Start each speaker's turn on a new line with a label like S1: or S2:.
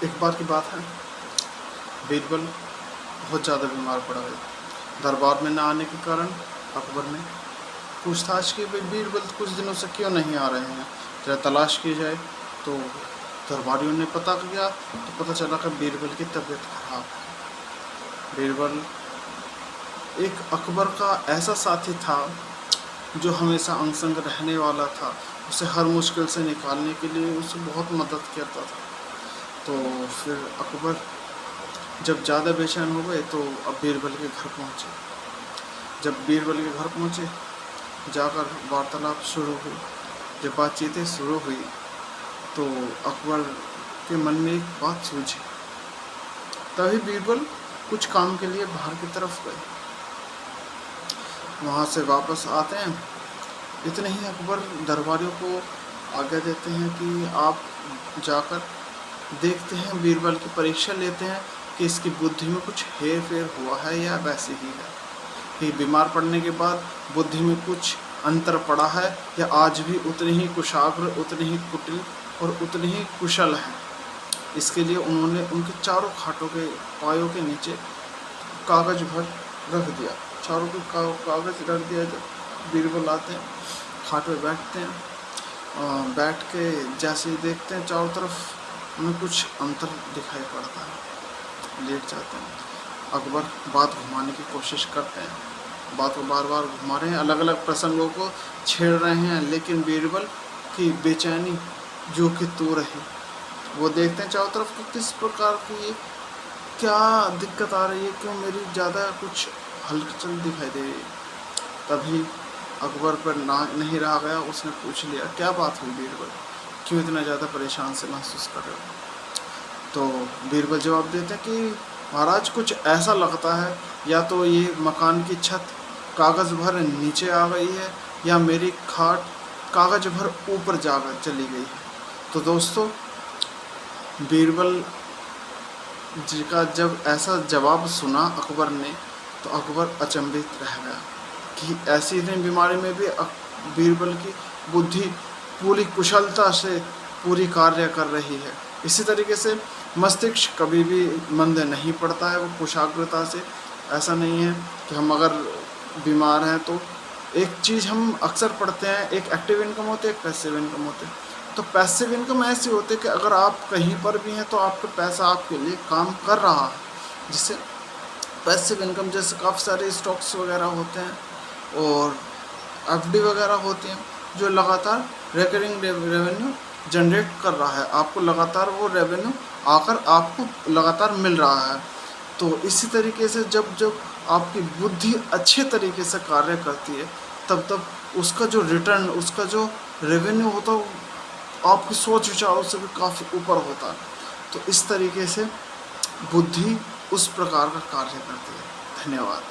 S1: एक बार की बात है, बीरबल बहुत ज़्यादा बीमार पड़ा है। दरबार में न आने के कारण अकबर ने पूछताछ की, भाई बीरबल कुछ दिनों से क्यों नहीं आ रहे हैं, जरा तलाश की जाए। तो दरबारियों ने पता किया तो पता चला कि बीरबल की तबीयत खराब है। बीरबल एक अकबर का ऐसा साथी था जो हमेशा अंग संग रहने वाला था, उसे हर मुश्किल से निकालने के लिए उसे बहुत मदद करता था। तो फिर अकबर जब ज़्यादा बेचैन हो गए तो अब बीरबल के घर पहुँचे। जब बीरबल के घर पहुँचे, जाकर वार्तालाप शुरू हुई। जब बातचीतें शुरू हुई तो अकबर के मन में एक बात सूझी। तभी बीरबल कुछ काम के लिए बाहर की तरफ गए। वहाँ से वापस आते हैं, इतने ही अकबर दरबारियों को आज्ञा देते हैं कि आप जाकर देखते हैं, बीरबल की परीक्षा लेते हैं कि इसकी बुद्धि में कुछ हेर फेर हुआ है या वैसे ही है, कि बीमार पड़ने के बाद बुद्धि में कुछ अंतर पड़ा है या आज भी उतनी ही कुशाग्र, उतनी ही कुटिल और उतनी ही कुशल है। इसके लिए उन्होंने उनके चारों खाटों के पायों के नीचे कागज भर रख दिया। चारों के कागज रख दिया। जब बीरबल आते हैं, खाट पे बैठते हैं, बैठ के जैसे ही देखते हैं चारों तरफ उन्हें कुछ अंतर दिखाई पड़ता है, लेट जाते हैं। अकबर बात घुमाने की कोशिश करते हैं, बात को बार बार घुमा रहे हैं, अलग अलग प्रसंगों को छेड़ रहे हैं, लेकिन बीरबल की बेचैनी जो कि तू रही। वो देखते हैं चारों तरफ कि किस प्रकार की क्या दिक्कत आ रही है, क्यों मेरी ज़्यादा कुछ हलचल दिखाई दे रही है। तभी अकबर पर नहीं रहा गया, उसने पूछ लिया, क्या बात हुई बीरबल, क्यों इतना ज़्यादा परेशान से महसूस कर रहे हो। तो बीरबल जवाब देते हैं कि महाराज कुछ ऐसा लगता है, या तो ये मकान की छत कागज़ भर नीचे आ गई है या मेरी खाट कागज़ भर ऊपर जाकर चली गई है। तो दोस्तों, बीरबल जी का जब ऐसा जवाब सुना अकबर ने तो अकबर अचंभित रह गया कि ऐसी इतनी बीमारी में भी बीरबल की बुद्धि पूरी कुशलता से पूरी कार्य कर रही है। इसी तरीके से मस्तिष्क कभी भी मंद नहीं पड़ता है, वो कुशाग्रता से। ऐसा नहीं है कि हम अगर बीमार हैं तो एक चीज़ हम अक्सर पढ़ते हैं, एक एक्टिव इनकम होती है, एक पैसिव इनकम होती है। तो पैसिव इनकम ऐसी होती है कि अगर आप कहीं पर भी हैं तो आपका पैसा आपके लिए काम कर रहा है, जिससे पैसिव इनकम जैसे काफ़ी सारे स्टॉक्स वगैरह होते हैं और एफडी वगैरह होती हैं जो लगातार रिकरिंग रेवेन्यू जनरेट कर रहा है, आपको लगातार वो रेवेन्यू आकर आपको लगातार मिल रहा है। तो इसी तरीके से जब जब आपकी बुद्धि अच्छे तरीके से कार्य करती है तब तब उसका जो रिटर्न, उसका जो रेवेन्यू होता है आपकी सोच विचारों से भी काफ़ी ऊपर होता है। तो इस तरीके से बुद्धि उस प्रकार का कार्य करती है। धन्यवाद।